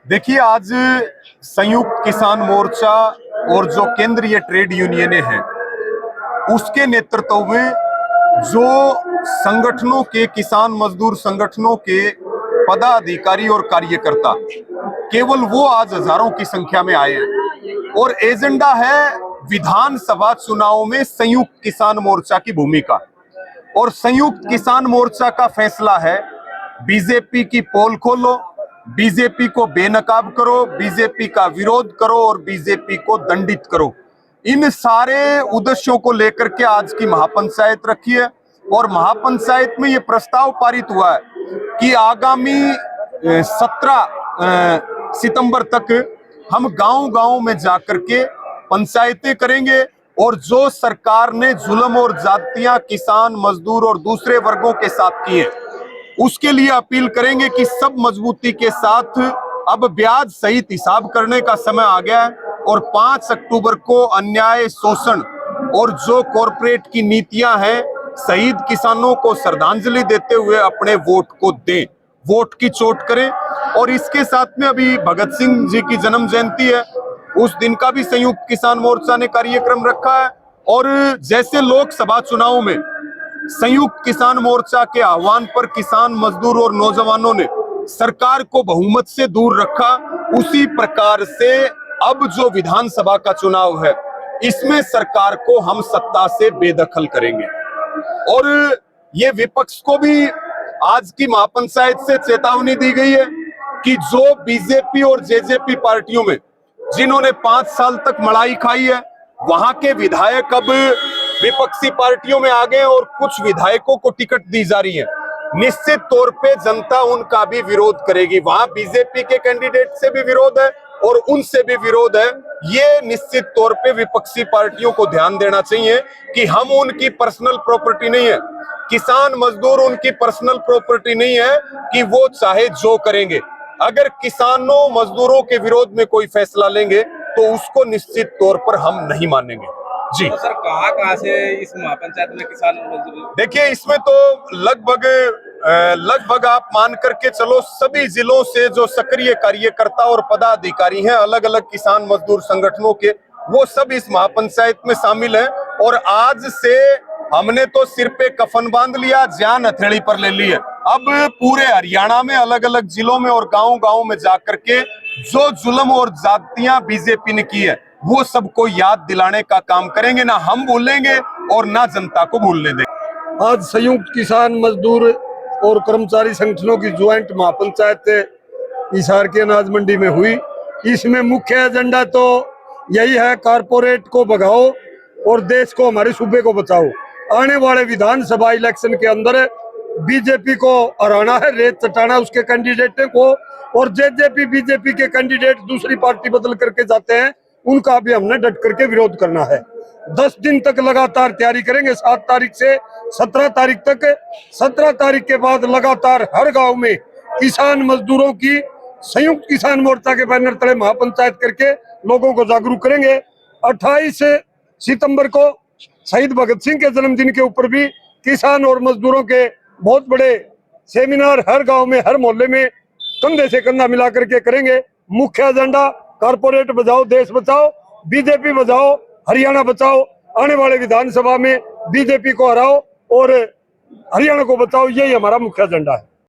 देखिए, आज संयुक्त किसान मोर्चा और जो केंद्रीय ट्रेड यूनियनें हैं उसके नेतृत्व में जो संगठनों के किसान मजदूर संगठनों के पदाधिकारी और कार्यकर्ता केवल वो आज हजारों की संख्या में आए हैं और एजेंडा है विधानसभा चुनाव में संयुक्त किसान मोर्चा की भूमिका। और संयुक्त किसान मोर्चा का फैसला है बीजेपी की पोल खोलो, बीजेपी को बेनकाब करो, बीजेपी का विरोध करो और बीजेपी को दंडित करो। इन सारे उद्देश्यों को लेकर के आज की महापंचायत रखी है और महापंचायत में ये प्रस्ताव पारित हुआ है कि आगामी 17 सितंबर तक हम गांव-गांव में जाकर के पंचायतें करेंगे और जो सरकार ने जुल्म और जातियां किसान मजदूर और दूसरे वर्गों के साथ की है उसके लिए अपील करेंगे कि सब मजबूती के साथ अब ब्याज सहित हिसाब करने का समय आ गया है और 5 अक्टूबर को अन्याय, शोषण और जो कॉरपोरेट की नीतियां हैं शहीद किसानों को श्रद्धांजलि देते हुए अपने वोट को दें, वोट की चोट करें। और इसके साथ में अभी भगत सिंह जी की जन्म जयंती है, उस दिन का भी संयुक्त किसान मोर्चा ने कार्यक्रम रखा है। और जैसे लोकसभा चुनाव में संयुक्त किसान मोर्चा के आह्वान पर किसान मजदूर और नौजवानों ने सरकार को बहुमत से दूर रखा, उसी प्रकार से अब जो विधानसभा का चुनाव है इसमें सरकार को हम सत्ता से बेदखल करेंगे। और ये विपक्ष को भी आज की महापंचायत से चेतावनी दी गई है कि जो बीजेपी और जेजेपी पार्टियों में जिन्होंने 5 साल तक मलाई खाई है वहां के विधायक अब विपक्षी पार्टियों में आ गए और कुछ विधायकों को टिकट दी जा रही है। निश्चित तौर पे जनता उनका भी विरोध करेगी। वहां बीजेपी के कैंडिडेट से भी विरोध है और उनसे भी विरोध है। ये निश्चित तौर पे विपक्षी पार्टियों को ध्यान देना चाहिए कि हम उनकी पर्सनल प्रॉपर्टी नहीं है, किसान मजदूर उनकी पर्सनल प्रॉपर्टी नहीं है कि वो चाहे जो करेंगे। अगर किसानों मजदूरों के विरोध में कोई फैसला लेंगे तो उसको निश्चित तौर पर हम नहीं मानेंगे। जी तो सर, कहाँ से इस महापंचायत में किसान और मजदूर? देखिए, इसमें तो लगभग आप मान करके चलो सभी जिलों से जो सक्रिय कार्यकर्ता और पदाधिकारी हैं अलग अलग किसान मजदूर संगठनों के, वो सब इस महापंचायत में शामिल हैं। और आज से हमने तो सिर पे कफन बांध लिया, जान हथेली पर ले ली है। अब पूरे हरियाणा में अलग अलग जिलों में और गांव-गांव में जाकर के जो जुल्म और जातियां बीजेपी ने की है वो सबको याद दिलाने का काम करेंगे। ना हम भूलेंगे और ना जनता को भूलने देंगे। आज संयुक्त किसान मजदूर और कर्मचारी संगठनों की ज्वाइंट महापंचायत हिसार के अनाज मंडी में हुई। इसमें मुख्य एजेंडा तो यही है, कारपोरेट को भगाओ और देश को, हमारे सूबे को बचाओ। आने वाले विधानसभा इलेक्शन के अंदर बीजेपी को हराना है, रेत चटाना उसके कैंडिडेट को, और जेजेपी बीजेपी के कैंडिडेट दूसरी पार्टी बदल करके जाते हैं उनका भी हमने डट करके विरोध करना है। 10 दिन तक लगातार तैयारी करेंगे, 7 तारीख से 17 तारीख तक। 17 तारीख के बाद लगातार हर गांव में किसान मजदूरों की संयुक्त किसान मोर्चा के बैनर तले महापंचायत करके लोगों को जागरूक करेंगे। 28 सितंबर को शहीद भगत सिंह के जन्मदिन के ऊपर भी किसान और मजदूरों के बहुत बड़े सेमिनार हर गांव में, हर मोहल्ले में कंधे से कंधा मिला करके करेंगे। मुख्य एजेंडा कारपोरेट बचाओ, देश बचाओ, बीजेपी बचाओ, हरियाणा बचाओ। आने वाले विधानसभा में बीजेपी को हराओ और हरियाणा को बचाओ, यही हमारा मुख्य एजेंडा है।